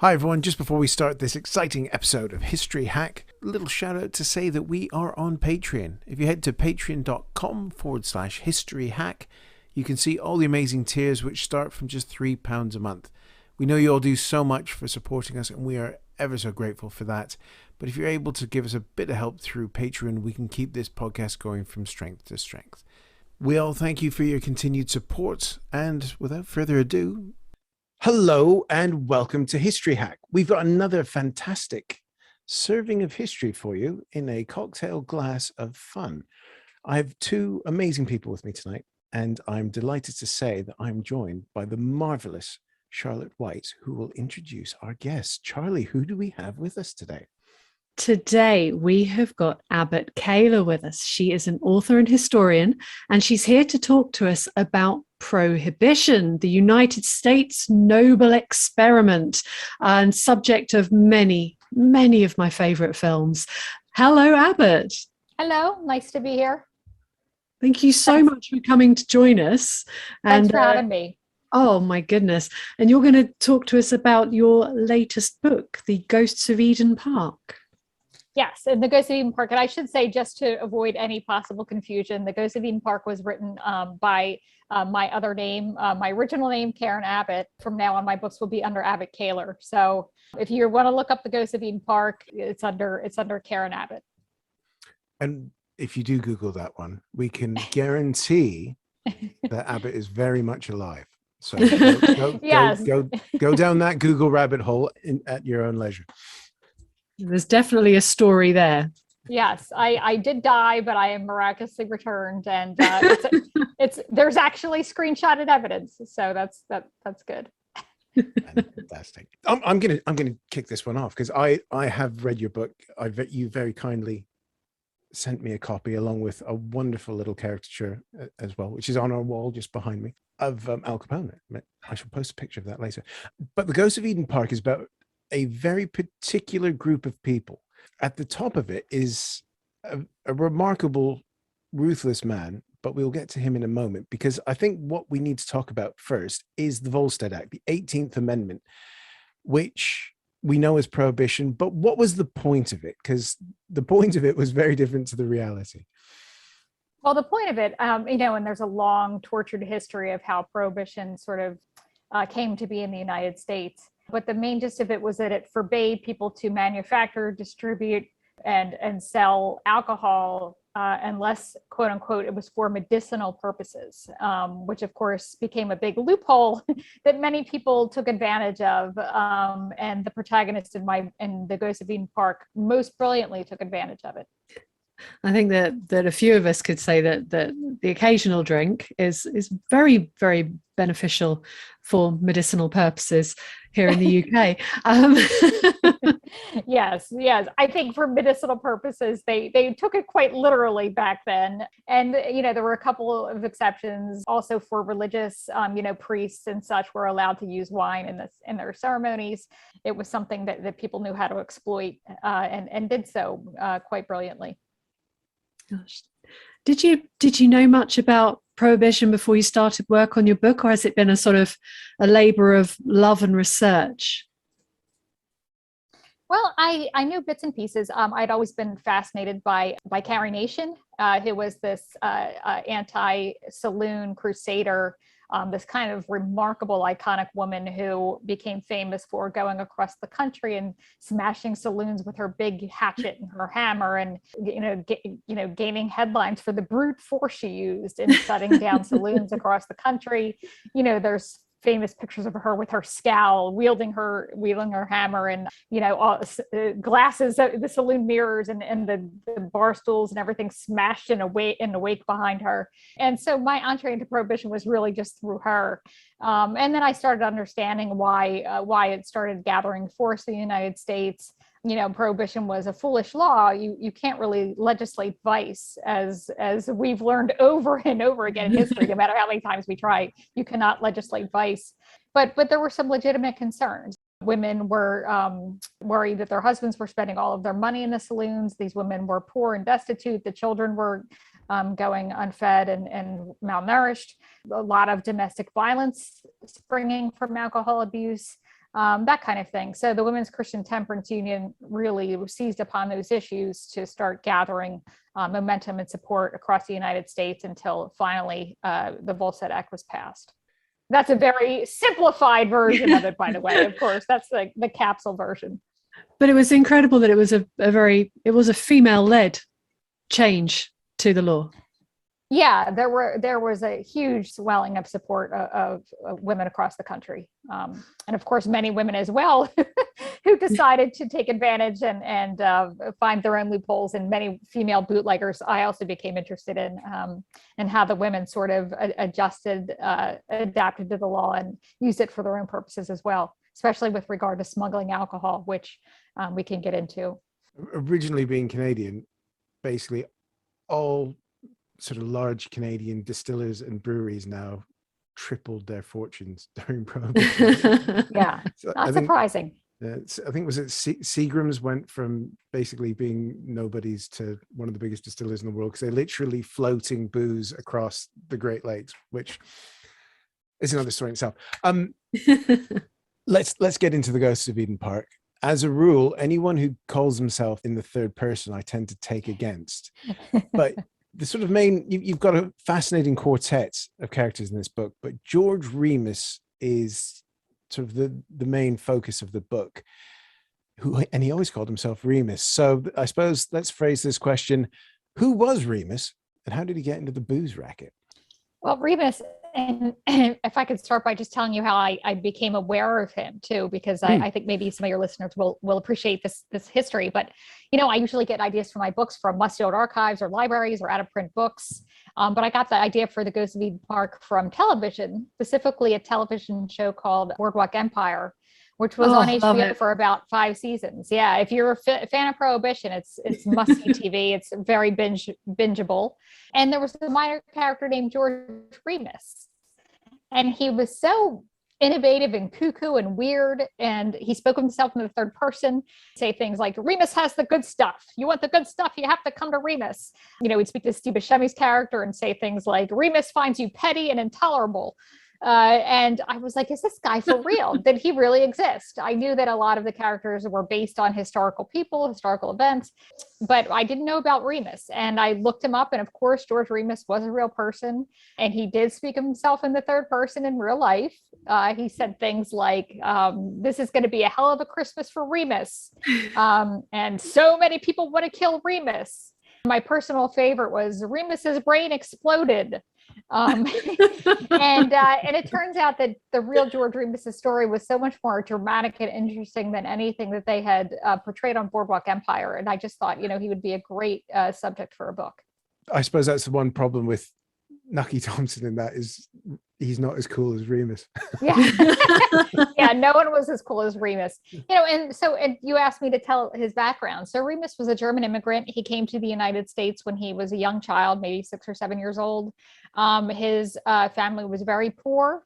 Hi everyone, just before we start this exciting episode of History Hack, a little shout out to say that we are on Patreon. If you head to patreon.com/history hack, you can see all the amazing tiers which start from just £3 a month. We know you all do so much for supporting us and we are ever so grateful for that. But if you're able to give us a bit of help through Patreon, we can keep this podcast going from strength to strength. We all thank you for your continued support, and without further ado, hello and welcome to History Hack. We've got another fantastic serving of history for you in a cocktail glass of fun. I have two amazing people with me tonight, and I'm delighted to say that I'm joined by the marvelous Charlotte White, who will introduce our guests. Charlie, who do we have with us today? Today, we have got Abbot Kahler with us. She is an author and historian, and she's here to talk to us about Prohibition, the United States noble experiment, and subject of many, many of my favorite films. Hello, Abbot. Hello, nice to be here. Thank you so much for coming to join us. Thanks for having me. Oh my goodness. And you're going to talk to us about your latest book, The Ghosts of Eden Park. Yes, and The Ghosts of Eden Park. And I should say, just to avoid any possible confusion, The Ghosts of Eden Park was written by my other name, my original name, Karren Abbott. From now on, my books will be under Abbot Kahler. So if you want to look up The Ghosts of Eden Park, it's under Karren Abbott. And if you do Google that one, we can guarantee that Abbott is very much alive. So Yes. go down that Google rabbit hole at your own leisure. There's definitely a story there. Yes, I did die, but I am miraculously returned, and there's actually screenshotted evidence, so that's good. Fantastic. I'm gonna kick this one off because I have read your book. You very kindly sent me a copy along with a wonderful little caricature as well, which is on our wall just behind me, of Al Capone. I shall post a picture of that later. But The Ghost of Eden Park is about a very particular group of people. At the top of it is a remarkable, ruthless man, but we'll get to him in a moment, because I think what we need to talk about first is the Volstead Act, the 18th Amendment, which we know as Prohibition. But what was the point of it? Because the point of it was very different to the reality. Well, the point of it, and there's a long, tortured history of how Prohibition sort of came to be in the United States. But the main gist of it was that it forbade people to manufacture, distribute, and sell alcohol unless, quote unquote, it was for medicinal purposes, which of course became a big loophole that many people took advantage of. And the protagonist in The Ghost of Eden Park most brilliantly took advantage of it. I think that a few of us could say that the occasional drink is very, very beneficial for medicinal purposes here in the UK. Yes. I think for medicinal purposes, they took it quite literally back then. And, there were a couple of exceptions also for religious, priests and such were allowed to use wine in their ceremonies. It was something that people knew how to exploit and did so quite brilliantly. Gosh. Did you know much about Prohibition before you started work on your book, or has it been a sort of a labor of love and research? Well, I knew bits and pieces. I'd always been fascinated by Carrie Nation, who was this anti-saloon crusader, this kind of remarkable, iconic woman who became famous for going across the country and smashing saloons with her big hatchet and her hammer, and gaining headlines for the brute force she used in shutting down saloons across the country. There's famous pictures of her with her scowl, wielding her hammer, and glasses, the saloon mirrors, and the bar stools and everything smashed in the wake behind her. And so my entree into Prohibition was really just through her. And then I started understanding why it started gathering force in the United States. Prohibition was a foolish law. You can't really legislate vice, as we've learned over and over again in history. No matter how many times we try, you cannot legislate vice. But there were some legitimate concerns. Women were worried that their husbands were spending all of their money in the saloons. These women were poor and destitute. The children were going unfed and malnourished. A lot of domestic violence springing from alcohol abuse. that kind of thing. So the Women's Christian Temperance Union really seized upon those issues to start gathering momentum and support across the United States until finally the Volstead Act was passed. That's a very simplified version of it, by the way. Of course, that's the capsule version. But it was incredible that it was a female-led change to the law. Yeah, there was a huge swelling of support of women across the country, and of course many women as well who decided to take advantage and find their own loopholes. And many female bootleggers I also became interested in, and how the women sort of adapted to the law and used it for their own purposes as well, especially with regard to smuggling alcohol, which we can get into. Originally being Canadian, basically all sort of large Canadian distillers and breweries now tripled their fortunes during Prohibition. Yeah, So not surprising. I think was it Seagram's went from basically being nobodies to one of the biggest distillers in the world because they're literally floating booze across the Great Lakes, which is another story in itself. Let's get into the Ghosts of Eden Park. As a rule, anyone who calls himself in the third person, I tend to take against. But the sort of you've got a fascinating quartet of characters in this book, but George Remus is sort of the main focus of the book, and he always called himself Remus. So I suppose let's phrase this question: who was Remus, and how did he get into the booze racket? Well, Remus, and if I could start by just telling you how I became aware of him too, because I think maybe some of your listeners will appreciate this history. But, I usually get ideas for my books from musty old archives or libraries or out of print books. But I got the idea for the Ghosts of Eden Park from television, specifically a television show called Boardwalk Empire, which was on HBO for about 5 seasons. Yeah, if you're a fan of Prohibition, it's must-see TV. It's very bingeable. And there was a minor character named George Remus. And he was so innovative and cuckoo and weird. And he spoke of himself in the third person, say things like, Remus has the good stuff. You want the good stuff, you have to come to Remus. He'd speak to Steve Buscemi's character and say things like, Remus finds you petty and intolerable. And I was like, is this guy for real? Did he really exist? I knew that a lot of the characters were based on historical people, historical events, but I didn't know about Remus. And I looked him up, and of course, George Remus was a real person, and he did speak of himself in the third person in real life. He said things like, this is going to be a hell of a Christmas for Remus. And so many people want to kill Remus. My personal favorite was Remus's brain exploded. And it turns out that the real George Remus's story was so much more dramatic and interesting than anything that they had portrayed on Boardwalk Empire. And I just thought, he would be a great subject for a book. I suppose that's the one problem with Nucky Thompson in that is he's not as cool as Remus. Yeah. Yeah, no one was as cool as Remus. And you asked me to tell his background. So Remus was a German immigrant. He came to the United States when he was a young child, maybe 6 or 7 years old. His family was very poor.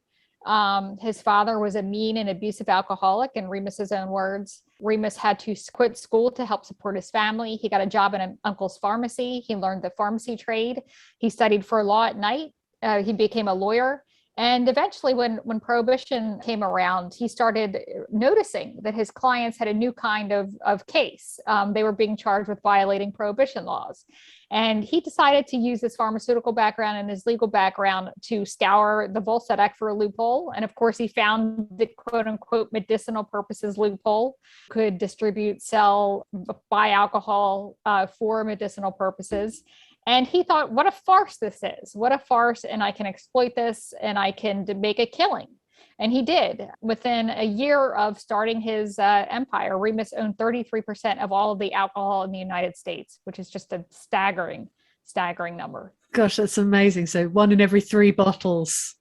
His father was a mean and abusive alcoholic, in Remus's own words. Remus had to quit school to help support his family. He got a job in an uncle's pharmacy. He learned the pharmacy trade. He studied for law at night. He became a lawyer. And eventually, when Prohibition came around, he started noticing that his clients had a new kind of case. They were being charged with violating Prohibition laws. And he decided to use his pharmaceutical background and his legal background to scour the Volstead Act for a loophole. And of course, he found the quote unquote medicinal purposes loophole, could distribute, sell, buy alcohol for medicinal purposes. And he thought, what a farce this is. What a farce. And I can exploit this and I can make a killing. And he did. Within a year of starting his empire, Remus owned 33% of all of the alcohol in the United States, which is just a staggering number. Gosh, that's amazing. So 1 in every 3 bottles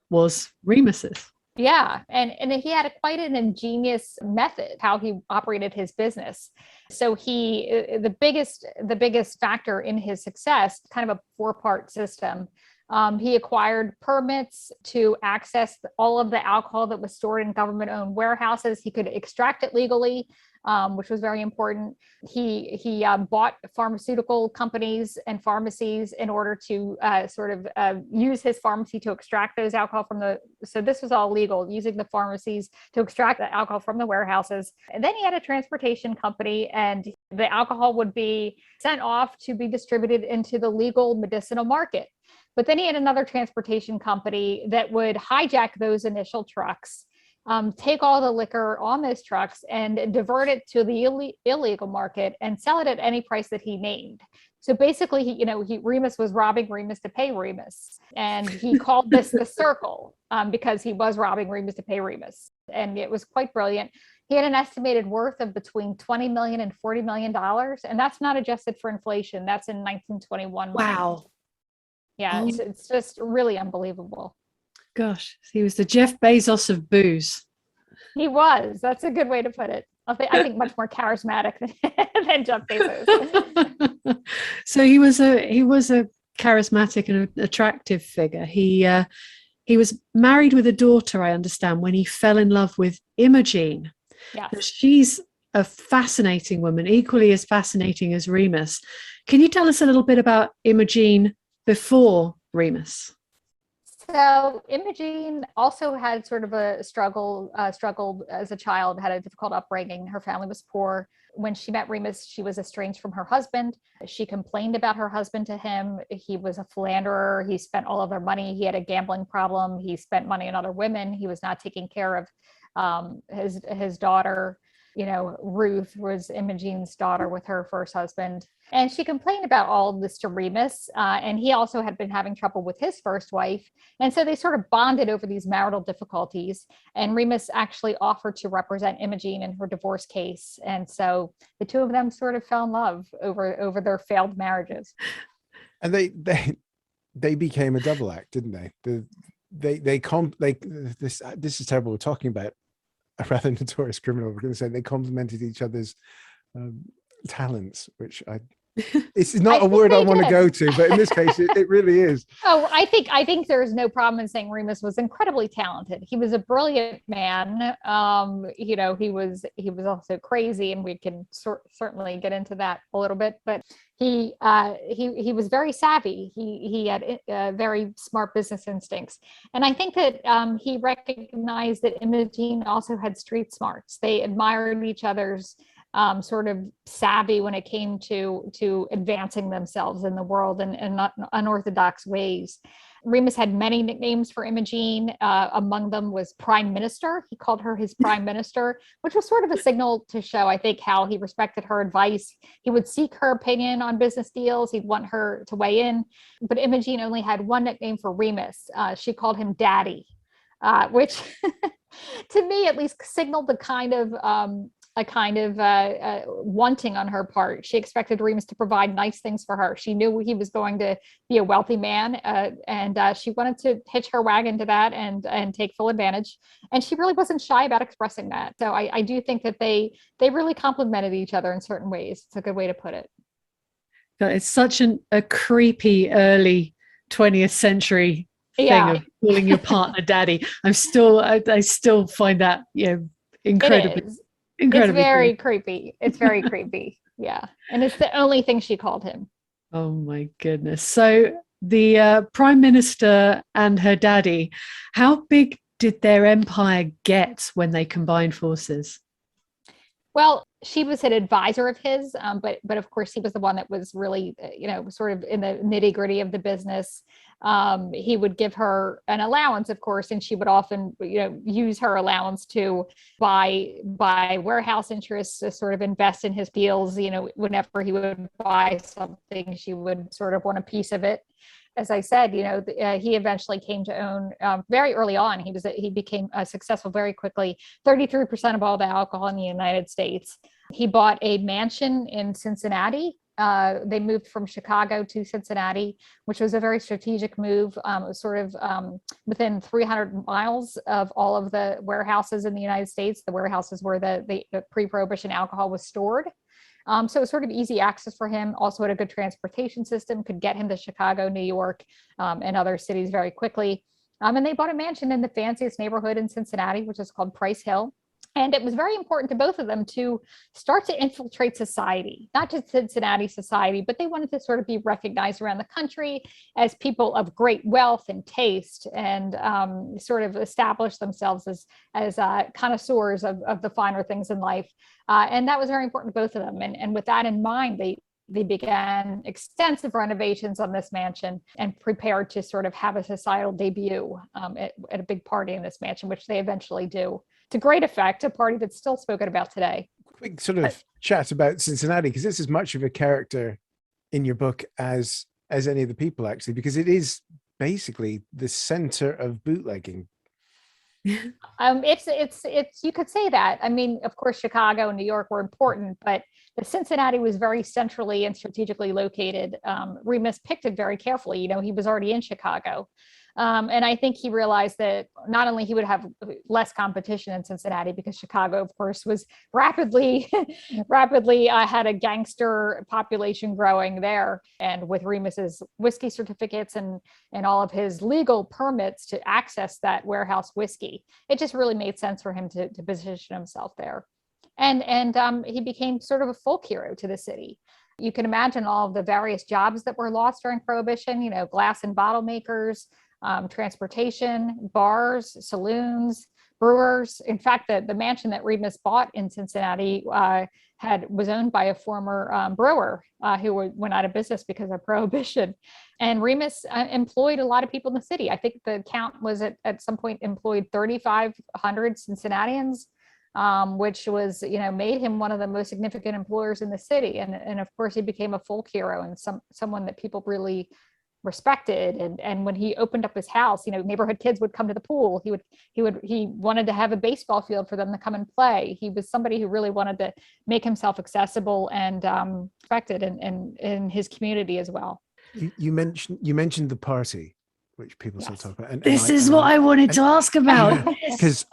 was Remus's. Yeah. And he had quite an ingenious method, how he operated his business. So the biggest factor in his success, kind of a 4-part system, He acquired permits to access all of the alcohol that was stored in government-owned warehouses. He could extract it legally, which was very important. He bought pharmaceutical companies and pharmacies in order to use his pharmacy to extract those alcohol from the. So this was all legal, using the pharmacies to extract the alcohol from the warehouses. And then he had a transportation company, and the alcohol would be sent off to be distributed into the legal medicinal market. But then he had another transportation company that would hijack those initial trucks, take all the liquor on those trucks and divert it to the illegal market and sell it at any price that he named. So basically, Remus was robbing Remus to pay Remus. And he called this the circle because he was robbing Remus to pay Remus. And it was quite brilliant. He had an estimated worth of between $20 million and $40 million. And that's not adjusted for inflation. That's in 1921. Wow. Yeah, it's just really unbelievable. Gosh, he was the Jeff Bezos of booze. He was. That's a good way to put it. I think much more charismatic than Jeff Bezos. So he was a charismatic and attractive figure. He was married with a daughter, I understand, when he fell in love with Imogene. Yes. She's a fascinating woman, equally as fascinating as Remus. Can you tell us a little bit about Imogene before Remus? So Imogene also had sort of a struggled as a child, had a difficult upbringing. Her family was poor. When she met Remus, she was estranged from her husband. She complained about her husband to him. He was a philanderer. He spent all of their money. He had a gambling problem. He spent money on other women. He was not taking care of his daughter. Ruth was Imogene's daughter with her first husband. And she complained about all of this to Remus. And he also had been having trouble with his first wife. And so they sort of bonded over these marital difficulties. And Remus actually offered to represent Imogene in her divorce case. And so the two of them sort of fell in love over their failed marriages. And they became a double act, didn't they? This is terrible. We're talking about a rather notorious criminal. We're going to say they complemented each other's talents, which it's not a word I want to go to, but in this case, it really is. Oh, I think there's no problem in saying Remus was incredibly talented. He was a brilliant man. He was also crazy, and we can certainly get into that a little bit. But he was very savvy. He had very smart business instincts, and I think that he recognized that Imogene also had street smarts. They admired each other's sort of savvy when it came to advancing themselves in the world in not unorthodox ways. Remus had many nicknames for Imogene. Among them was Prime Minister. He called her his Prime Minister, which was sort of a signal to show, I think, how he respected her advice. He would seek her opinion on business deals. He'd want her to weigh in. But Imogene only had one nickname for Remus. She called him Daddy, which to me at least signaled the kind of wanting on her part. She expected Remus to provide nice things for her. She knew he was going to be a wealthy man, and she wanted to hitch her wagon to that and take full advantage. And she really wasn't shy about expressing that. So I do think that they really complemented each other in certain ways. It's a good way to put it. It's such a creepy early 20th century thing of calling your partner daddy. I still find that incredibly. It's very creepy. It's very creepy. Yeah. And it's the only thing she called him. Oh my goodness. So the Prime Minister and her daddy, how big did their empire get when they combined forces? Well, she was an advisor of his, but of course he was the one that was really, sort of in the nitty gritty of the business. He would give her an allowance, of course, and she would often, use her allowance to buy warehouse interests, to sort of invest in his deals. Whenever he would buy something, she would sort of want a piece of it. As I said, he eventually came to own very early on. He became successful very quickly. 33% of all the alcohol in the United States. He bought a mansion in Cincinnati. They moved from Chicago to Cincinnati, which was a very strategic move. It was sort of within 300 miles of all of the warehouses in the United States. The warehouses where the pre-Prohibition alcohol was stored. So it was sort of easy access for him. Also had a good transportation system, could get him to Chicago, New York, and other cities very quickly. And they bought a mansion in the fanciest neighborhood in Cincinnati, which is called Price Hill. And it was very important to both of them to start to infiltrate society, not just Cincinnati society, but they wanted to sort of be recognized around the country as people of great wealth and taste, and sort of establish themselves as connoisseurs of the finer things in life. And that was very important to both of them. And with that in mind, they began extensive renovations on this mansion and prepared to sort of have a societal debut at a big party in this mansion, which they eventually do. To great effect, a party that's still spoken about today. Quick sort of chat about Cincinnati, because this is much of a character in your book as any of the people, actually, because it is basically the center of bootlegging. It's you could say that. I mean, of course, Chicago and New York were important, but the Cincinnati was very centrally and strategically located. Remus picked it very carefully. You know, he was already in Chicago. And I think he realized that not only he would have less competition in Cincinnati, because Chicago, of course, was rapidly had a gangster population growing there. And with Remus's whiskey certificates and all of his legal permits to access that warehouse whiskey, it just really made sense for him to position himself there. And he became sort of a folk hero to the city. You can imagine all of the various jobs that were lost during Prohibition, you know, glass and bottle makers, transportation, bars, saloons, brewers. In fact, the mansion that Remus bought in Cincinnati was owned by a former brewer who went out of business because of Prohibition. And Remus employed a lot of people in the city. I think the count was at some point employed 3,500 Cincinnatians, which was, you know, made him one of the most significant employers in the city. And of course, he became a folk hero and someone that people really respected. And when he opened up his house, you know, neighborhood kids would come to the pool. He wanted to have a baseball field for them to come and play. He was somebody who really wanted to make himself accessible and respected in his community as well. You mentioned the party, which people still talk about. This is what I wanted to ask about, because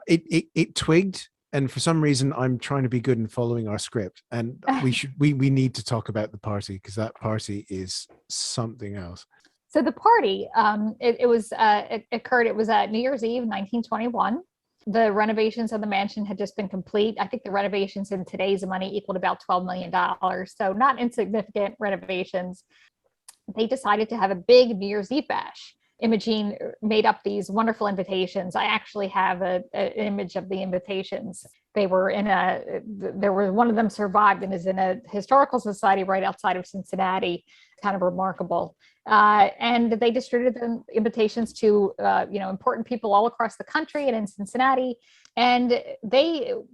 it twigged. And for some reason, I'm trying to be good in following our script, and we need to talk about the party, because that party is something else. So the party, it occurred. It was New Year's Eve, 1921. The renovations of the mansion had just been complete. I think the renovations in today's money equaled about $12 million. So not insignificant renovations. They decided to have a big New Year's Eve bash. Imogene made up these wonderful invitations. I actually have an image of the invitations. They were one of them survived and is in a historical society right outside of Cincinnati. Kind of remarkable. And they distributed the invitations to, important people all across the country and in Cincinnati. And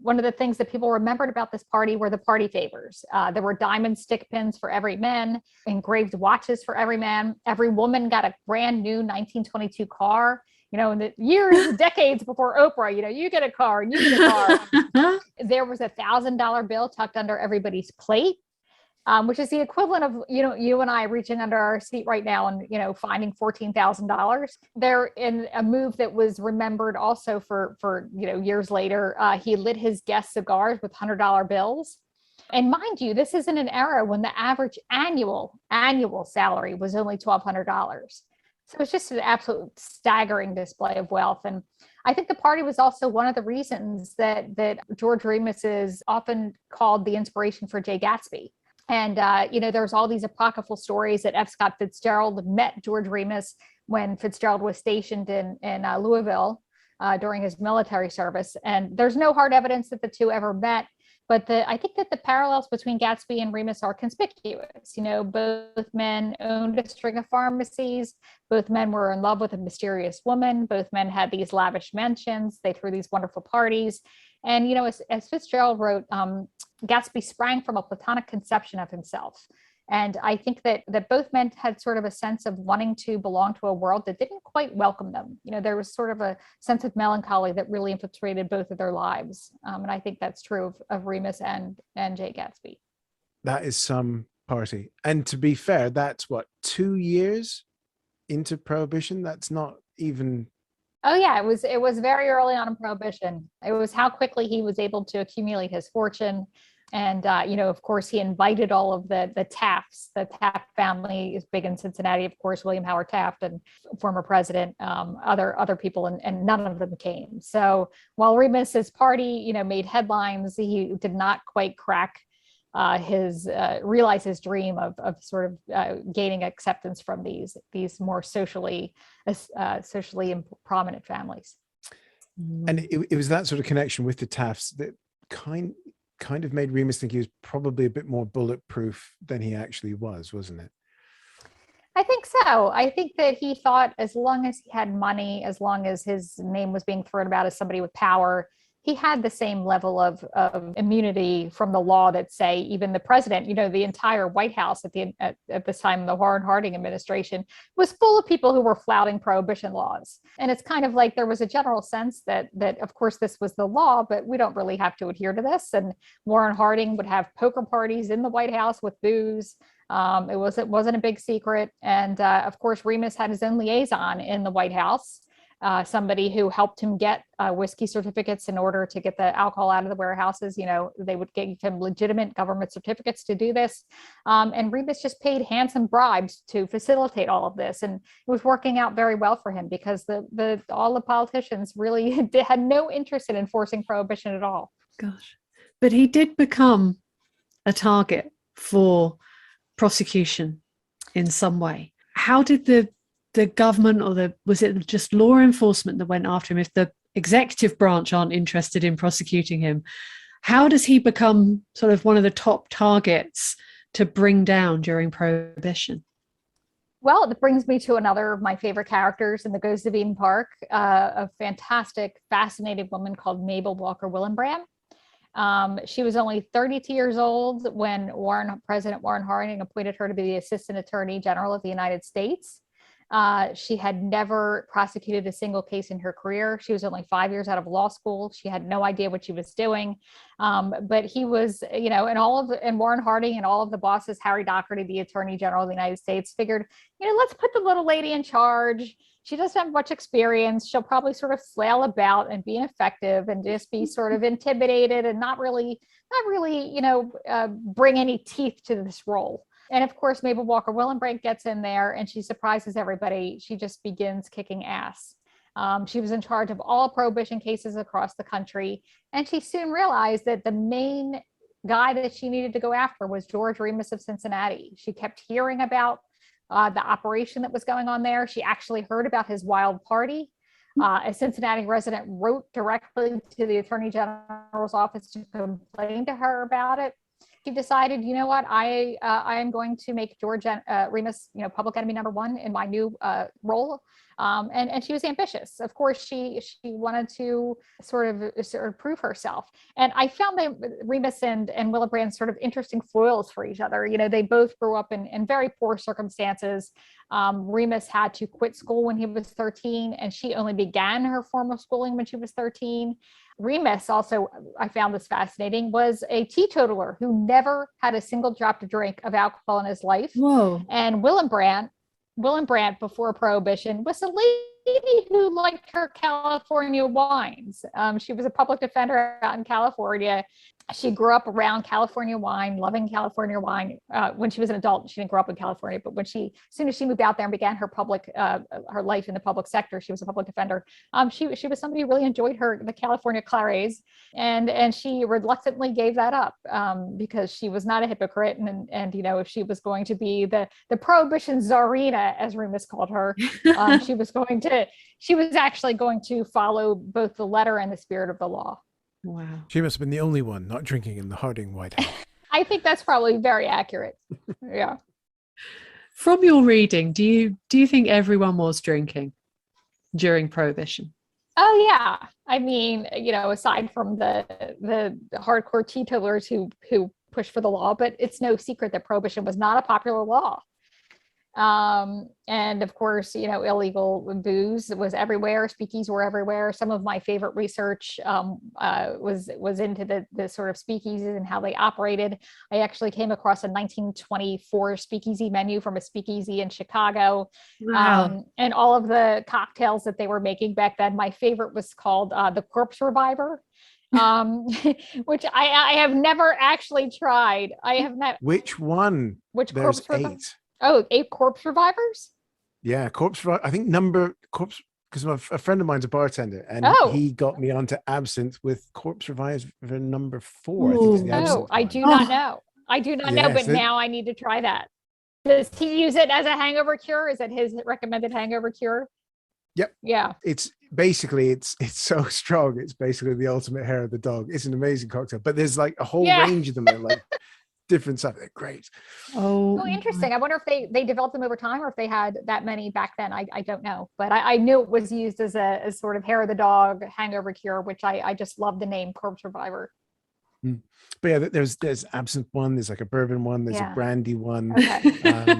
one of the things that people remembered about this party were the party favors. There were diamond stick pins for every man, engraved watches for every man. Every woman got a brand new 1922 car. You know, in the decades before Oprah, you know, you get a car and you get a car. There was $1,000 bill tucked under everybody's plate. Which is the equivalent of, you know, you and I reaching under our seat right now and, you know, finding $14,000. They're in a move that was remembered also for years later. He lit his guest cigars with $100 bills. And mind you, this is in an era when the average annual salary was only $1,200. So it's just an absolute staggering display of wealth. And I think the party was also one of the reasons that George Remus is often called the inspiration for Jay Gatsby. And, there's all these apocryphal stories that F. Scott Fitzgerald met George Remus when Fitzgerald was stationed in Louisville during his military service. And there's no hard evidence that the two ever met. But I think that the parallels between Gatsby and Remus are conspicuous. You know, both men owned a string of pharmacies. Both men were in love with a mysterious woman. Both men had these lavish mansions. They threw these wonderful parties. And, you know, as Fitzgerald wrote, Gatsby sprang from a platonic conception of himself. And I think that both men had sort of a sense of wanting to belong to a world that didn't quite welcome them. You know, there was sort of a sense of melancholy that really infiltrated both of their lives. And I think that's true of Remus and Jay Gatsby. That is some party. And to be fair, that's 2 years into Prohibition? That's not even... Oh yeah, it was very early on in Prohibition. It was how quickly he was able to accumulate his fortune. And, of course, he invited all of the Tafts. The Taft family is big in Cincinnati, of course, William Howard Taft and former president, other people, and none of them came. So while Remus's party, made headlines, he did not quite crack realize his dream of sort of gaining acceptance from these more socially prominent families. And it was that sort of connection with the Tafts that kind of made Remus think he was probably a bit more bulletproof than he actually was, wasn't it? I think so. I think that he thought as long as he had money, as long as his name was being thrown about as somebody with power, he had the same level of immunity from the law that, say, even the president, the entire White House at this time, the Warren Harding administration, was full of people who were flouting prohibition laws. And it's kind of like there was a general sense that of course this was the law, but we don't really have to adhere to this. And Warren Harding would have poker parties in the White House with booze. It wasn't a big secret. And of course, Remus had his own liaison in the White House. Somebody who helped him get whiskey certificates in order to get the alcohol out of the warehouses. They would give him legitimate government certificates to do this. And Remus just paid handsome bribes to facilitate all of this. And it was working out very well for him because all the politicians really had no interest in enforcing prohibition at all. Gosh. But he did become a target for prosecution in some way. How did the government, or was it just law enforcement that went after him? If the executive branch aren't interested in prosecuting him, how does he become sort of one of the top targets to bring down during Prohibition? Well, it brings me to another of my favorite characters in The Ghost of Eden Park, a fantastic, fascinating woman called Mabel Walker Willenbrand. She was only 32 years old when President Warren Harding appointed her to be the Assistant Attorney General of the United States. She had never prosecuted a single case in her career. She was only 5 years out of law school. She had no idea what she was doing. But he was, and Warren Harding and all of the bosses, Harry Doherty, the Attorney General of the United States, figured, let's put the little lady in charge. She doesn't have much experience. She'll probably sort of flail about and be ineffective and just be sort of intimidated and not really, bring any teeth to this role. And of course, Mabel Walker Willenbrand gets in there and she surprises everybody. She just begins kicking ass. She was in charge of all prohibition cases across the country. And she soon realized that the main guy that she needed to go after was George Remus of Cincinnati. She kept hearing about the operation that was going on there. She actually heard about his wild party. A Cincinnati resident wrote directly to the Attorney General's office to complain to her about it. She decided, I am going to make George Remus, public enemy number one in my new role. And she was ambitious. Of course, she wanted to sort of prove herself. And I found that Remus and Willenbrand sort of interesting foils for each other. They both grew up in very poor circumstances. Remus had to quit school when he was 13, and she only began her formal schooling when she was 13. Remus also, I found this fascinating, was a teetotaler who never had a single drop to drink of alcohol in his life. Whoa. And Willenbrand, before Prohibition, was a lady who liked her California wines. She was a public defender out in California. She grew up around California wine, loving California wine. When she was an adult, she didn't grow up in California, but as soon as she moved out there and began her life in the public sector, she was a public defender. She was somebody who really enjoyed the California clarets, and she reluctantly gave that up because she was not a hypocrite, and if she was going to be the prohibition czarina, as Remus called her, she was actually going to follow both the letter and the spirit of the law. Wow. She must have been the only one not drinking in the Harding White House. I think that's probably very accurate. Yeah. From your reading, do you think everyone was drinking during Prohibition? Oh yeah. I mean, aside from the hardcore teetotalers who pushed for the law, but it's no secret that Prohibition was not a popular law. And of course, illegal booze was everywhere. Speakeasies were everywhere. Some of my favorite research was into the sort of speakeasies and how they operated. I actually came across a 1924 speakeasy menu from a speakeasy in Chicago. Wow. And all of the cocktails that they were making back then. My favorite was called the Corpse Reviver. which I have never actually tried. I have not. Which one? Which There's corpse? 8. Oh, 8 corpse survivors? Yeah, I think corpse, because a friend of mine's a bartender, and Oh. he got me onto absinthe with corpse survivor number 4. I think it's the Ooh. absinthe Oh, I one. do not know. I do not know, Yes, but now I need to try that. Does he use it as a hangover cure? Is it his recommended hangover cure? Yep. Yeah. It's basically it's so strong. It's basically the ultimate hair of the dog. It's an amazing cocktail, but there's like a whole range of them. They're like different stuff. They're great. Oh, interesting. I wonder if they developed them over time or if they had that many back then. I don't know, but I knew it was used as a sort of hair of the dog hangover cure, which I just love the name corpse survivor. But yeah, there's absinthe one, there's like a bourbon one, there's a brandy one, Okay.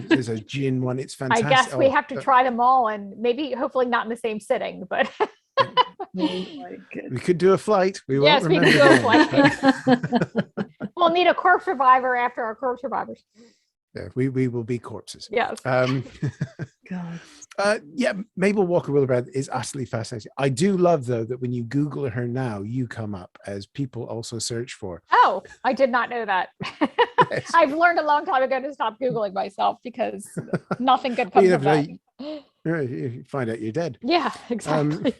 there's a gin one. It's fantastic. I guess we have to try them all, and maybe hopefully not in the same sitting, but we could do a flight. We yes, won't we could remember do a flight. We'll need a corpse survivor after our corpse survivors. Yeah, we will be corpses. Yes. God. Yeah, Mabel Walker Willibrand is utterly fascinating. I do love, though, that when you Google her now, you come up as people also search for. Oh, I did not know that. Yes. I've learned a long time ago to stop Googling myself because nothing good comes of that. You find out you're dead. Yeah, exactly.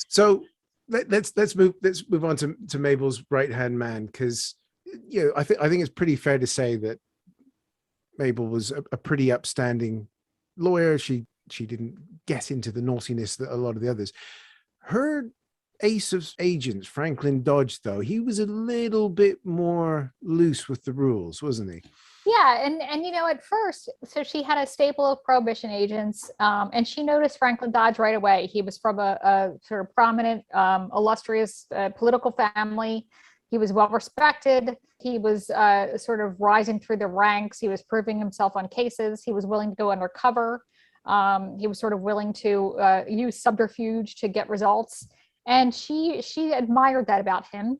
So let's move on to Mabel's right hand man, because I think it's pretty fair to say that Mabel was a pretty upstanding lawyer. She didn't get into the naughtiness that a lot of the others. Her ace of agents, Franklin Dodge, though, he was a little bit more loose with the rules, wasn't he? Yeah, and at first, so she had a stable of Prohibition agents, and she noticed Franklin Dodge right away. He was from a sort of prominent, illustrious political family. He was well respected. He was sort of rising through the ranks. He was proving himself on cases. He was willing to go undercover. He was sort of willing to use subterfuge to get results. And she admired that about him.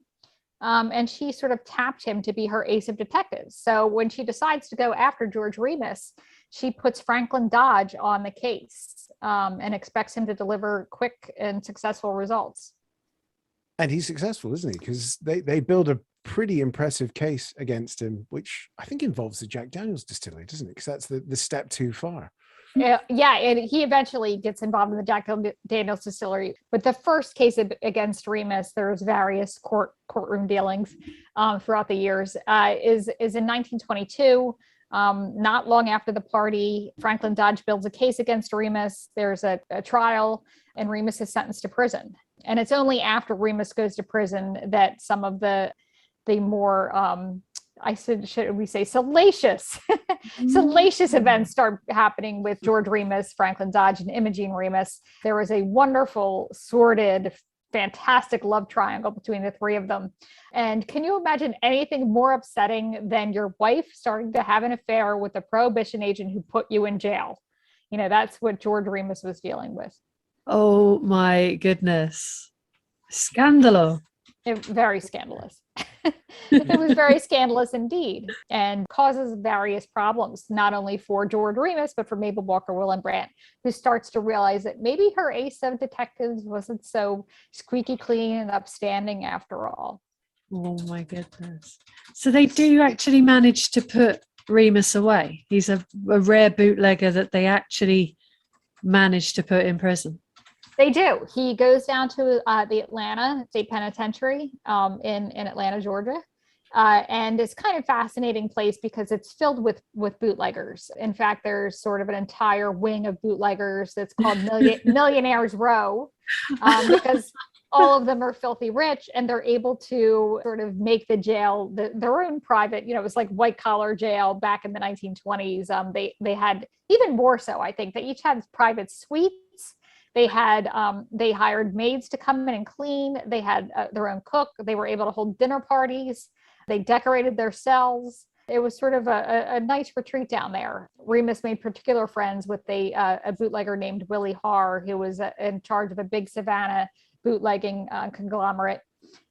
And she sort of tapped him to be her ace of detectives. So when she decides to go after George Remus, she puts Franklin Dodge on the case and expects him to deliver quick and successful results. And he's successful, isn't he? Because they build a pretty impressive case against him, which I think involves the Jack Daniels distillery, doesn't it? Because that's the step too far. Yeah, and he eventually gets involved in the Jack Daniels distillery. But the first case against Remus, there's various courtroom dealings throughout the years, is in 1922. Not long after the party, Franklin Dodge builds a case against Remus. There's a trial, and Remus is sentenced to prison. And it's only after Remus goes to prison that some of the more should we say salacious events start happening with George Remus, Franklin Dodge, and Imogene Remus. There was a wonderful, sordid, fantastic love triangle between the three of them. And can you imagine anything more upsetting than your wife starting to have an affair with a Prohibition agent who put you in jail? That's what George Remus was dealing with. Oh my goodness. Scandalo. Very scandalous. It was very scandalous indeed, and causes various problems, not only for George Remus, but for Mabel Walker Willibrand, who starts to realize that maybe her ace of detectives wasn't so squeaky clean and upstanding after all. Oh my goodness. So they do actually manage to put Remus away. He's a rare bootlegger that they actually managed to put in prison. They do. He goes down to the Atlanta State Penitentiary in Atlanta, Georgia. And it's kind of fascinating place because it's filled with bootleggers. In fact, there's sort of an entire wing of bootleggers that's called Millionaires Row, because all of them are filthy rich, and they're able to sort of make the jail their own private, it was like white collar jail back in the 1920s. They had even more so, I think. They each had private suites. They hired maids to come in and clean. They had their own cook. They were able to hold dinner parties. They decorated their cells. It was sort of a nice retreat down there. Remus made particular friends with a bootlegger named Willie Harr, who was in charge of a big Savannah bootlegging conglomerate.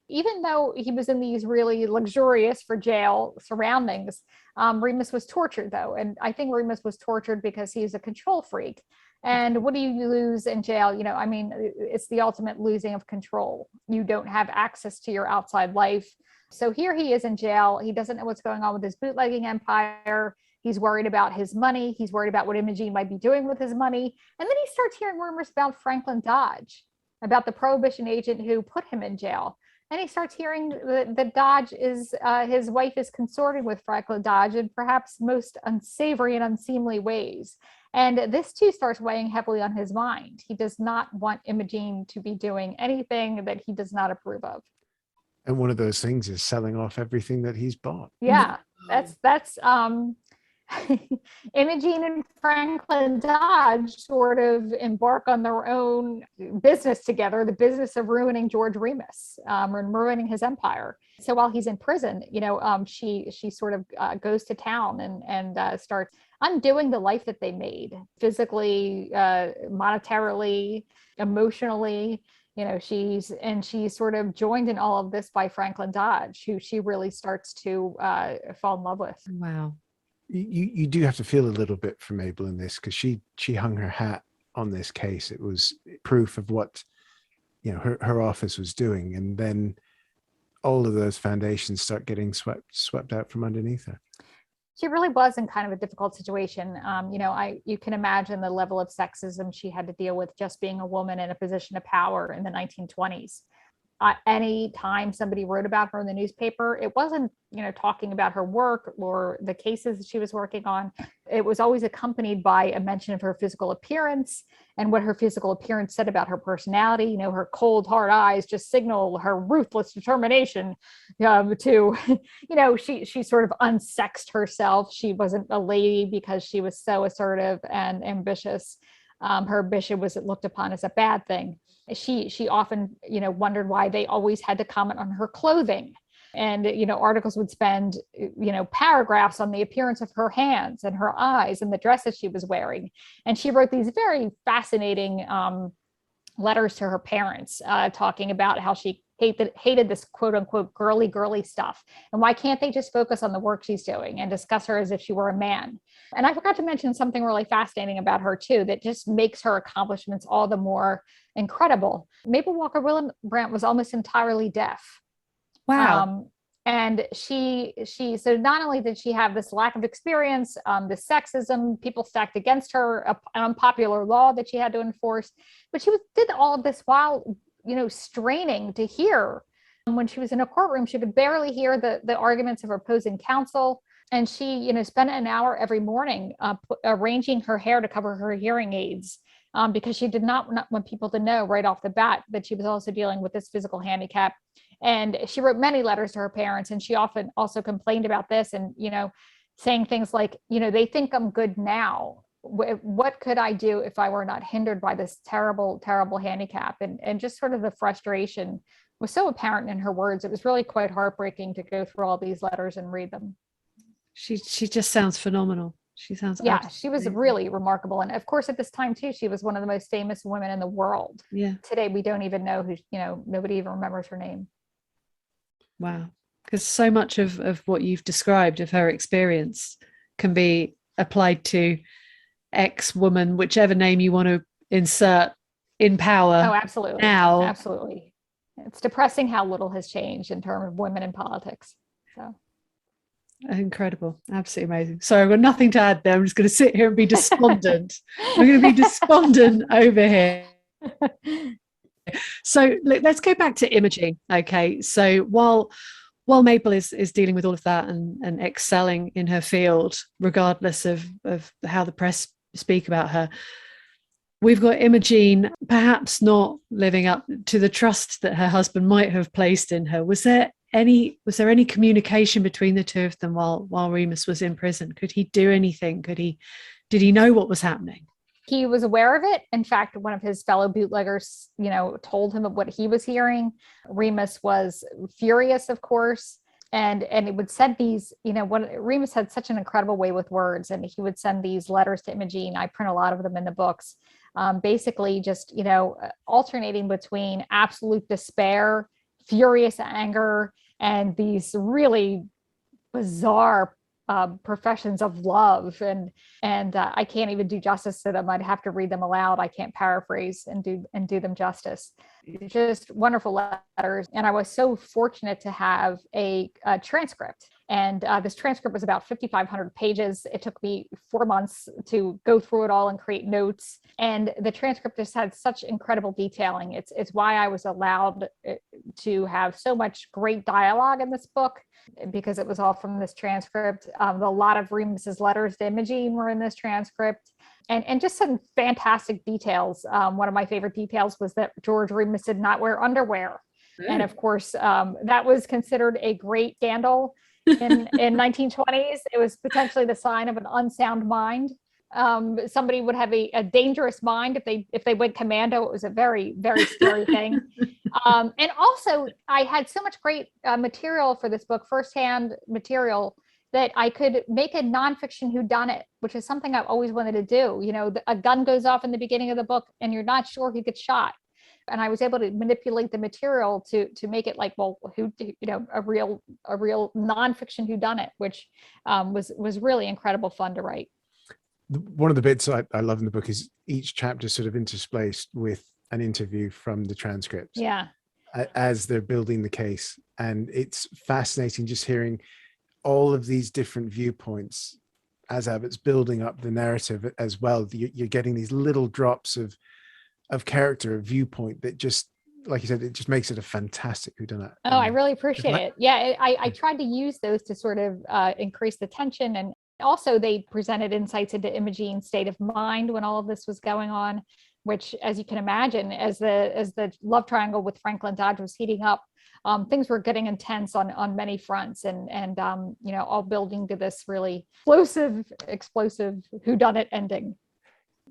Even though he was in these really luxurious for jail surroundings, Remus was tortured, though. And I think Remus was tortured because he's a control freak. And what do you lose in jail? You know, I mean, it's the ultimate losing of control. You don't have access to your outside life. So here he is in jail. He doesn't know what's going on with his bootlegging empire. He's worried about his money. He's worried about what Imogene might be doing with his money. And then he starts hearing rumors about Franklin Dodge, about the Prohibition agent who put him in jail. And he starts hearing that Dodge is, his wife is consorting with Franklin Dodge in perhaps most unsavory and unseemly ways. And this too starts weighing heavily on his mind. He does not want Imogene to be doing anything that he does not approve of. And one of those things is selling off everything that he's bought. Yeah, that's Imogene and Franklin Dodge sort of embark on their own business together, the business of ruining George Remus, and ruining his empire. So while he's in prison, you know, she sort of goes to town and starts undoing the life that they made, physically, monetarily, emotionally. You know, she's sort of joined in all of this by Franklin Dodge, who she really starts to fall in love with. Wow. You do have to feel a little bit for Mabel in this, because she hung her hat on this case. It was proof of what, you know, her office was doing, and then all of those foundations start getting swept out from underneath her. She really was in kind of a difficult situation. You know, you can imagine the level of sexism she had to deal with just being a woman in a position of power in the 1920s. Any time somebody wrote about her in the newspaper, it wasn't, you know, talking about her work or the cases that she was working on. It was always accompanied by a mention of her physical appearance and what her physical appearance said about her personality. You know, her cold, hard eyes just signal her ruthless determination to, you know, she sort of unsexed herself. She wasn't a lady because she was so assertive and ambitious. Her ambition was looked upon as a bad thing. She often, you know, wondered why they always had to comment on her clothing. And, you know, articles would spend, you know, paragraphs on the appearance of her hands and her eyes and the dress that she was wearing. And she wrote these very fascinating letters to her parents, talking about how she hated this quote unquote girly stuff. And why can't they just focus on the work she's doing and discuss her as if she were a man? And I forgot to mention something really fascinating about her too, that just makes her accomplishments all the more incredible. Mabel Walker Willembrandt was almost entirely deaf. Wow. And she so not only did she have this lack of experience, this sexism, people stacked against her, an unpopular law that she had to enforce, but she did all of this while, you know, straining to hear. When she was in a courtroom, she could barely hear the arguments of her opposing counsel. And she, you know, spent an hour every morning arranging her hair to cover her hearing aids, because she did not want people to know right off the bat that she was also dealing with this physical handicap. And she wrote many letters to her parents, and she often also complained about this and, you know, saying things like, you know, they think I'm good now. What could I do if I were not hindered by this terrible, terrible handicap? And just sort of the frustration was so apparent in her words. It was really quite heartbreaking to go through all these letters and read them. She just sounds phenomenal. She sounds, yeah, she was really remarkable. And of course, at this time too, she was one of the most famous women in the world. Yeah. Today, we don't even know who, you know, nobody even remembers her name. Wow. Because so much of what you've described of her experience can be applied to ex-woman, whichever name you want to insert in power. Oh, absolutely. Now. Absolutely. It's depressing how little has changed in terms of women in politics. So. Incredible. Absolutely amazing. Sorry, I've got nothing to add there. I'm just going to sit here and be despondent. I'm going to be despondent over here. So let's go back to Imogene. Okay. So while Mabel is dealing with all of that and excelling in her field, regardless of how the press speak about her, we've got Imogene perhaps not living up to the trust that her husband might have placed in her. Was there any communication between the two of them while Remus was in prison? Could he do anything? Did he know what was happening? He was aware of it. In fact, one of his fellow bootleggers, you know, told him of what he was hearing. Remus was furious, of course, and it would send these, you know, Remus had such an incredible way with words, and he would send these letters to Imogene. I print a lot of them in the books. Basically just, you know, alternating between absolute despair, furious anger, and these really bizarre professions of love, and I can't even do justice to them. I'd have to read them aloud. I can't paraphrase and do them justice. Just wonderful letters, and I was so fortunate to have a transcript. And this transcript was about 5,500 pages. It took me 4 months to go through it all and create notes. And the transcript just had such incredible detailing. It's why I was allowed to have so much great dialogue in this book, because it was all from this transcript. A lot of Remus's letters to Imogene were in this transcript. And just some fantastic details. One of my favorite details was that George Remus did not wear underwear. And of course, that was considered a great scandal in 1920s. It was potentially the sign of an unsound mind. Somebody would have a dangerous mind if they went commando. It was a very, very scary thing. And also, I had so much great material for this book, firsthand material, that I could make a nonfiction whodunit, which is something I've always wanted to do. You know, a gun goes off in the beginning of the book and you're not sure who gets shot. And I was able to manipulate the material to make it like, well, a real nonfiction whodunit, which was really incredible fun to write. One of the bits I love in the book is each chapter sort of interspaced with an interview from the transcript. Yeah. As they're building the case. And it's fascinating just hearing all of these different viewpoints as Abbott's building up the narrative as well. You're getting these little drops of character, of viewpoint that just, like you said, it just makes it a fantastic whodunit. Oh, I really appreciate it. Yeah, I tried to use those to sort of increase the tension, and also they presented insights into Imogene's state of mind when all of this was going on, which, as you can imagine, as the love triangle with Franklin Dodge was heating up, things were getting intense on many fronts, and all building to this really explosive whodunit ending.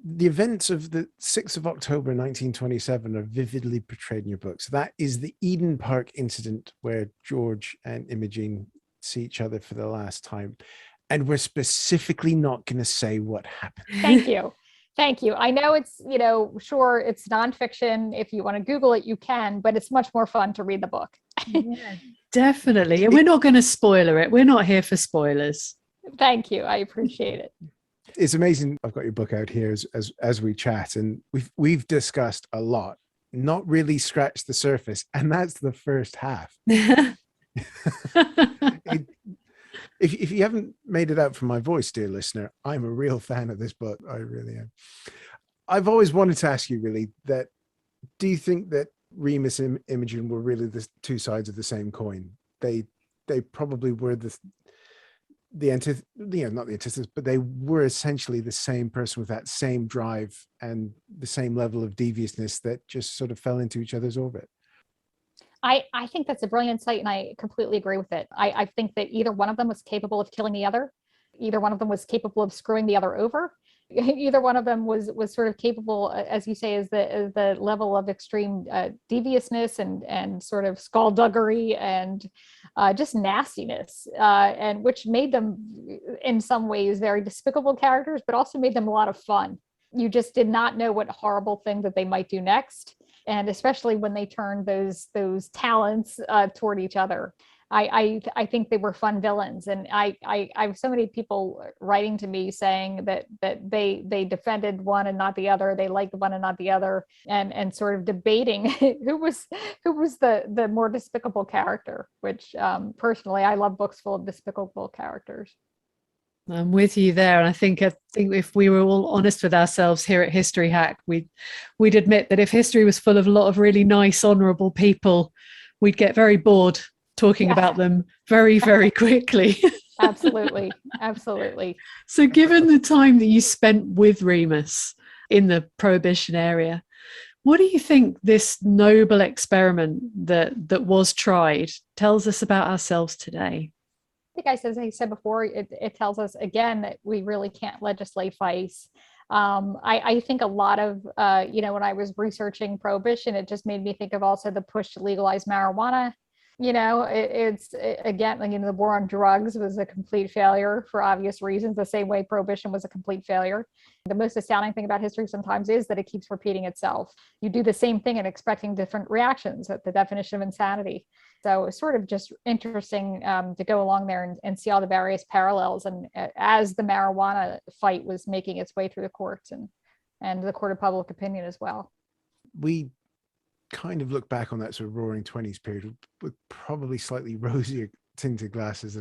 The events of the 6th of October 1927 are vividly portrayed in your book. So that is the Eden Park incident where George and Imogene see each other for the last time. And we're specifically not going to say what happened. Thank you. Thank you. I know it's, sure, it's nonfiction. If you want to Google it, you can, but it's much more fun to read the book. Yeah, definitely. And we're not going to spoiler it. We're not here for spoilers. Thank you. I appreciate it. It's amazing. I've got your book out here as we chat, and we've discussed a lot, not really scratched the surface, and that's the first half. If you haven't made it out from my voice, dear listener, I'm a real fan of this book. I really am. I've always wanted to ask you, really, that do you think that Remus and Imogene were really the two sides of the same coin? They probably were not the antithesis, but they were essentially the same person with that same drive and the same level of deviousness that just sort of fell into each other's orbit. I think that's a brilliant insight, and I completely agree with it. I think that either one of them was capable of killing the other. Either one of them was capable of screwing the other over. Either one of them was sort of capable, as you say, as the level of extreme deviousness and sort of skullduggery and just nastiness, and which made them in some ways very despicable characters, but also made them a lot of fun. You just did not know what horrible thing that they might do next. And especially when they turned those talents toward each other. I think they were fun villains, and I have so many people writing to me saying that they defended one and not the other, they liked one and not the other, and sort of debating who was the more despicable character. Which personally, I love books full of despicable characters. I'm with you there, and I think if we were all honest with ourselves here at History Hack, we'd admit that if history was full of a lot of really nice, honourable people, we'd get very bored talking about them very, very quickly. Absolutely. So given the time that you spent with Remus in the Prohibition area, what do you think this noble experiment that was tried tells us about ourselves today? I think, as I said before, it tells us again that we really can't legislate vice. I think a lot of, when I was researching Prohibition, it just made me think of also the push to legalize marijuana, Again, like, the war on drugs was a complete failure for obvious reasons, the same way Prohibition was a complete failure. The most astounding thing about history sometimes is that it keeps repeating itself. You do the same thing and expecting different reactions at the definition of insanity. So it's sort of just interesting to go along there and see all the various parallels. And as the marijuana fight was making its way through the courts and the court of public opinion as well. We kind of look back on that sort of roaring 20s period with probably slightly rosier tinted glasses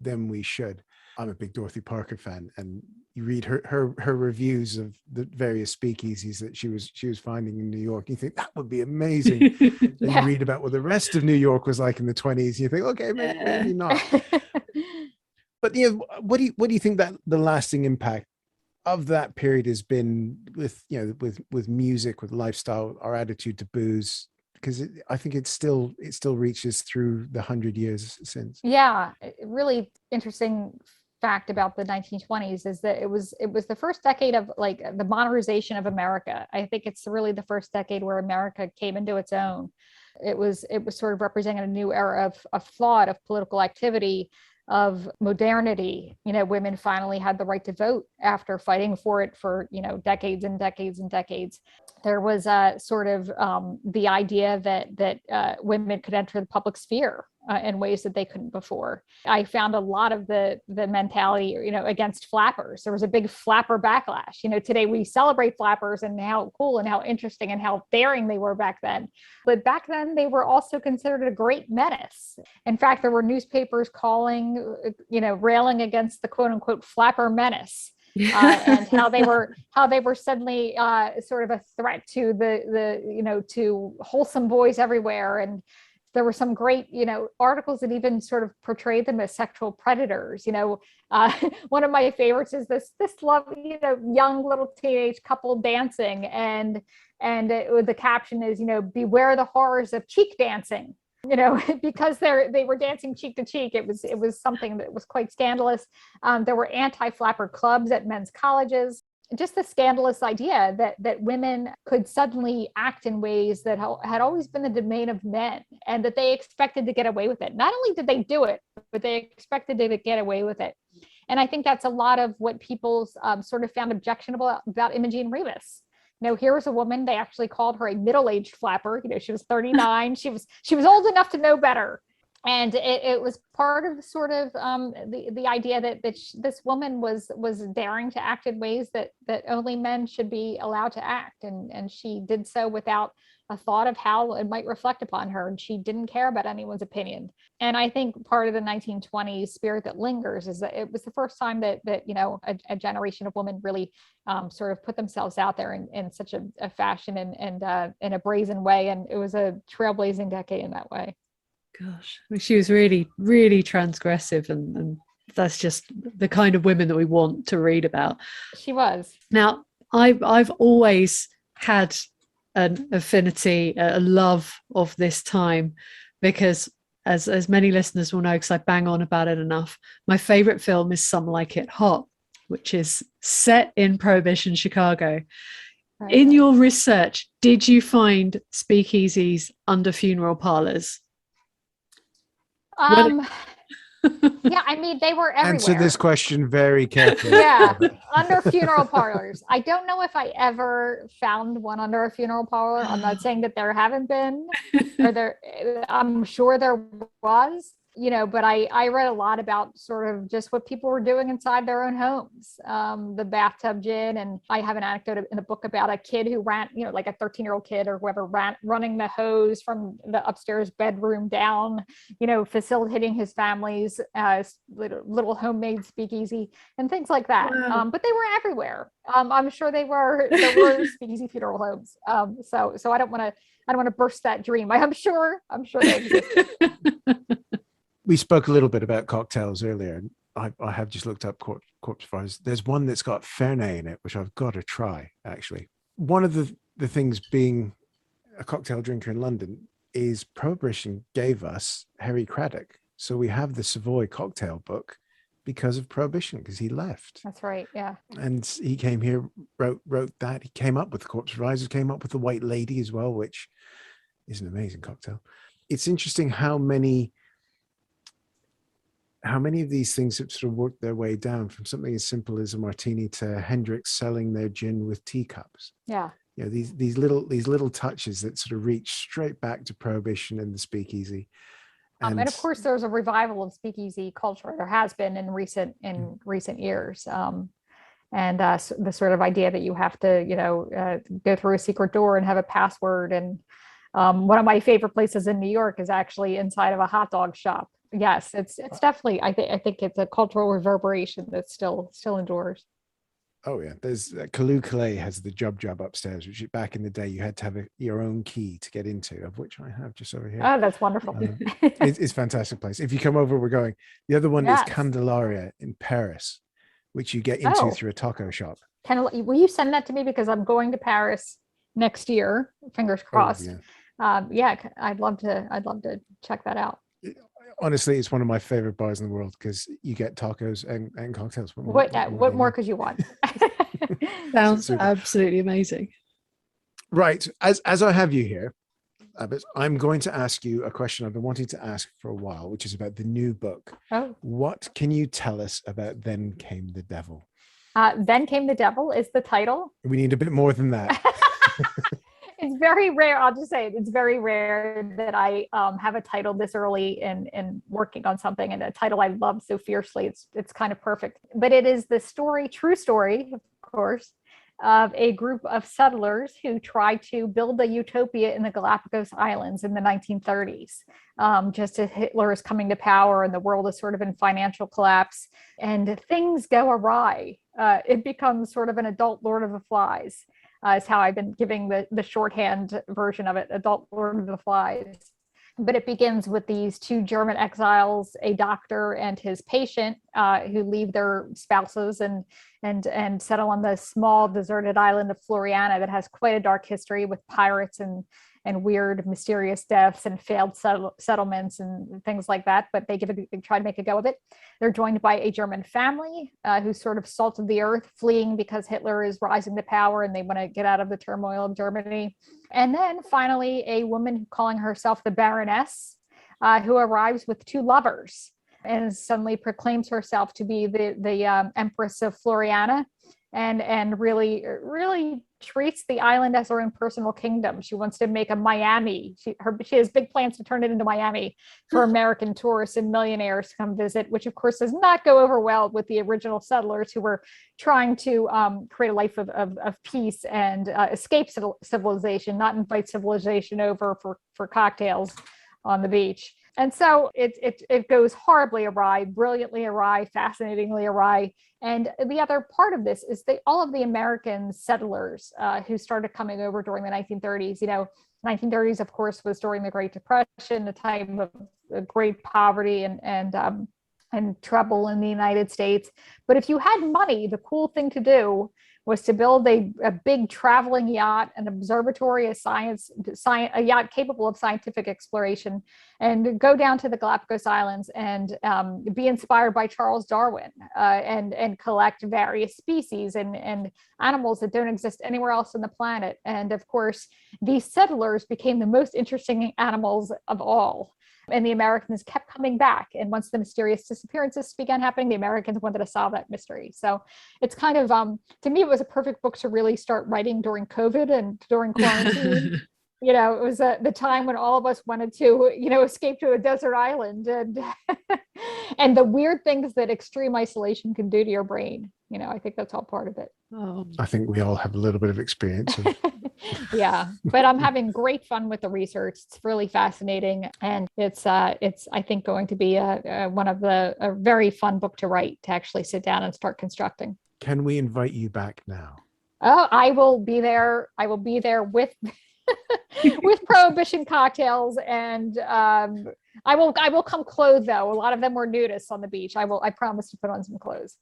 than we should. I'm a big Dorothy Parker fan, and you read her reviews of the various speakeasies that she was finding in New York. You think that would be amazing. And you read about what the rest of New York was like in the 20s. And you think, okay, maybe not. But what do you think that the lasting impact of that period has been with music, with lifestyle, our attitude to booze? Because I think it still reaches through the 100 years since. Yeah, really interesting fact about the 1920s is that it was the first decade of like the modernization of America. I think it's really the first decade where America came into its own. It was sort of representing a new era of thought, of political activity, of modernity. Women finally had the right to vote after fighting for it for decades and decades and decades. There was sort of the idea that women could enter the public sphere in ways that they couldn't before. I found a lot of the mentality, against flappers. There was a big flapper backlash. Today we celebrate flappers and how cool and how interesting and how daring they were back then. But back then they were also considered a great menace. In fact, there were newspapers calling, railing against the quote unquote flapper menace. And how they were suddenly sort of a threat to to wholesome boys everywhere. And there were some great, articles that even sort of portrayed them as sexual predators. One of my favorites is this love, young little teenage couple dancing, and the caption is, beware the horrors of cheek dancing. Because they were dancing cheek to cheek. It was something that was quite scandalous. There were anti-flapper clubs at men's colleges. Just the scandalous idea that women could suddenly act in ways that had always been the domain of men, and that they expected to get away with it. Not only did they do it, but they expected to get away with it. And I think that's a lot of what people sort of found objectionable about Imogene Remus. Here was a woman, they actually called her a middle-aged flapper. She was 39. She was old enough to know better. And it was part of sort of the idea that this woman was daring to act in ways that only men should be allowed to act. And she did so without a thought of how it might reflect upon her. And she didn't care about anyone's opinion. And I think part of the 1920s spirit that lingers is that it was the first time that a generation of women really sort of put themselves out there in such a fashion and in a brazen way. And it was a trailblazing decade in that way. Gosh, she was really, really transgressive, and that's just the kind of women that we want to read about. She was. Now, I've always had an affinity, a love of this time, because as many listeners will know, because I bang on about it enough, my favorite film is Some Like It Hot, which is set in Prohibition Chicago. Right. In your research, did you find speakeasies under funeral parlors? Yeah, I mean, they were everywhere. Answer this question very carefully. Yeah, under funeral parlors. I don't know if I ever found one under a funeral parlor. I'm not saying that there haven't been, or I'm sure there was. But I read a lot about sort of just what people were doing inside their own homes, the bathtub gin. And I have an anecdote in the book about a kid who ran, like a 13-year-old kid or whoever running the hose from the upstairs bedroom down, facilitating his family's little homemade speakeasy and things like that. Wow. But they were everywhere. I'm sure there were speakeasy funeral homes. So I don't want to burst that dream. I'm sure they exist. We spoke a little bit about cocktails earlier. I have just looked up corpse fires. There's one that's got Fernet in it, which I've got to try, actually. One of the things being a cocktail drinker in London is Prohibition gave us Harry Craddock. So we have the Savoy cocktail book because of Prohibition, because he left. That's right, yeah. And he came here, wrote that. He came up with the Corpse Risers, came up with the White Lady as well, which is an amazing cocktail. it's interesting how many of these things have sort of worked their way down from something as simple as a martini to Hendrix selling their gin with teacups. Yeah. You know, these little touches that sort of reach straight back to Prohibition and the Speakeasy. And of course, there's a revival of speakeasy culture. There has been in recent years. And the sort of idea that you have to, go through a secret door and have a password. And one of my favorite places in New York is actually inside of a hot dog shop. Yes, it's definitely. I think it's a cultural reverberation that still endures. Oh yeah, there's Kalu Calais has the Jub upstairs, which back in the day you had to have your own key to get into, of which I have just over here. Oh, that's wonderful. It's a fantastic place. If you come over, we're going. The other one Yes. is Candelaria in Paris, which you get into through a taco shop. Will you send that to me, because I'm going to Paris next year? Fingers crossed. Yeah, I'd love to check that out. Honestly, it's one of my favorite bars in the world because you get tacos and cocktails. What more could you want? Sounds absolutely amazing. Right. As I have you here, Abbott, I'm going to ask you a question I've been wanting to ask for a while, which is about the new book. Oh. What can you tell us about Then Came the Devil? Then Came the Devil is the title. We need a bit more than that. It's very rare. I'll just say it's very rare that I have a title this early in working on something, and a title I love so fiercely. It's kind of perfect. But it is the true story, of course, of a group of settlers who tried to build a utopia in the Galapagos Islands in the 1930s. Just as Hitler is coming to power and the world is sort of in financial collapse, and things go awry. It becomes sort of an adult Lord of the Flies. Is how I've been giving the shorthand version of it, Adult Lord of the Flies. But it begins with these two German exiles, a doctor and his patient, who leave their spouses and settle on the small deserted island of Floriana that has quite a dark history with pirates and weird, mysterious deaths and failed settlements and things like that. But they try to make a go of it. They're joined by a German family who's sort of salt of the earth, fleeing because Hitler is rising to power and they want to get out of the turmoil of Germany. And then finally, a woman calling herself the Baroness, who arrives with two lovers and suddenly proclaims herself to be the Empress of Floriana, and really treats the island as her own personal kingdom. She wants to make a Miami. She has big plans to turn it into Miami for American tourists and millionaires to come visit, which of course does not go over well with the original settlers who were trying to create a life of peace and escape civilization, not invite civilization over for cocktails on the beach. And so it goes horribly awry, brilliantly awry, fascinatingly awry. And the other part of this is all of the American settlers who started coming over during the 1930s. 1930s, of course, was during the Great Depression, a time of great poverty and trouble in the United States. But if you had money, the cool thing to do was to build a big traveling yacht, an observatory, a yacht capable of scientific exploration, and go down to the Galapagos Islands and be inspired by Charles Darwin and collect various species and animals that don't exist anywhere else on the planet. And of course, these settlers became the most interesting animals of all. And the Americans kept coming back. And once the mysterious disappearances began happening, the Americans wanted to solve that mystery. So it's kind of, to me, it was a perfect book to really start writing during COVID and during quarantine. It was the time when all of us wanted to, escape to a desert island and the weird things that extreme isolation can do to your brain. I think that's all part of it. Oh. I think we all have a little bit of experience. Yeah, but I'm having great fun with the research. It's really fascinating, and it's I think going to be a very fun book to write, to actually sit down and start constructing. Can we invite you back now? Oh, I will be there. I will be there with with Prohibition cocktails, and I will come clothed though. A lot of them were nudists on the beach. I promise to put on some clothes.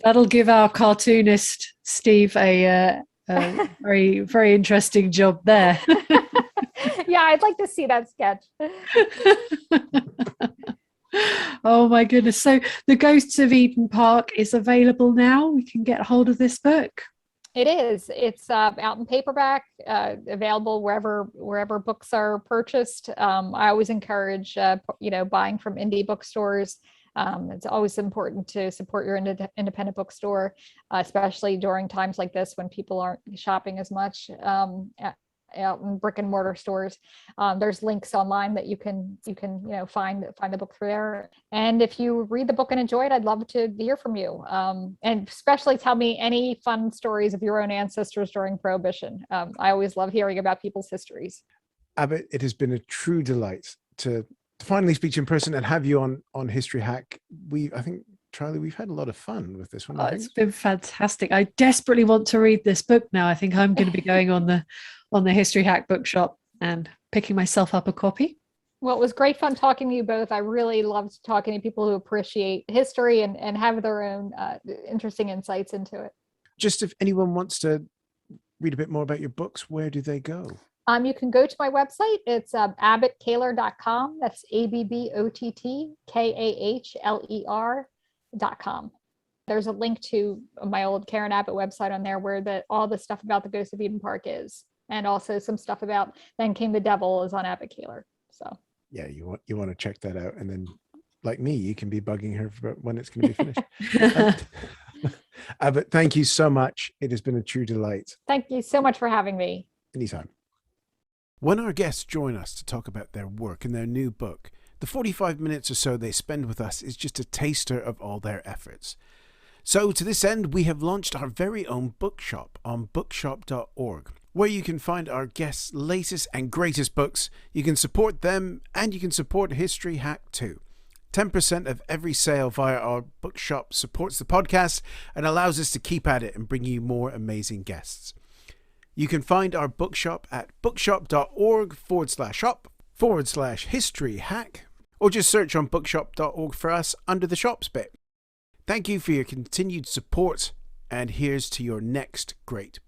That'll give our cartoonist Steve a very, very interesting job there. Yeah, I'd like to see that sketch. Oh my goodness. So The Ghosts of Eden Park is available now. We can get hold of this book. It is. It's out in paperback, available wherever books are purchased. I always encourage, buying from indie bookstores. It's always important to support your independent bookstore, especially during times like this when people aren't shopping as much out in brick and mortar stores. There's links online that you can find the book through there. And if you read the book and enjoy it, I'd love to hear from you. And especially tell me any fun stories of your own ancestors during Prohibition. I always love hearing about people's histories. Abbott, it has been a true delight to finally speak to you in person and have you on History Hack. I think, Charlie, we've had a lot of fun with this one. Oh, it's been fantastic. I desperately want to read this book now. I think I'm going to be going on the History Hack bookshop and picking myself up a copy. Well, it was great fun talking to you both. I really loved talking to people who appreciate history and have their own interesting insights into it. Just if anyone wants to read a bit more about your books, where do they go? You can go to my website. It's abbotkahler.com. That's ABBOTTKAHLER.com. There's a link to my old Karren Abbott website on there where all the stuff about the Ghost of Eden Park is. And also some stuff about Then Came the Devil is on Abbot Kahler. So yeah, you want to check that out. And then, like me, you can be bugging her for when it's going to be finished. Abbott, thank you so much. It has been a true delight. Thank you so much for having me. Anytime. When our guests join us to talk about their work and their new book, the 45 minutes or so they spend with us is just a taster of all their efforts. So to this end, we have launched our very own bookshop on bookshop.org, where you can find our guests' latest and greatest books. You can support them and you can support History Hack too. 10% of every sale via our bookshop supports the podcast and allows us to keep at it and bring you more amazing guests. You can find our bookshop at bookshop.org/shop/history hack, or just search on bookshop.org for us under the shops bit. Thank you for your continued support, and here's to your next great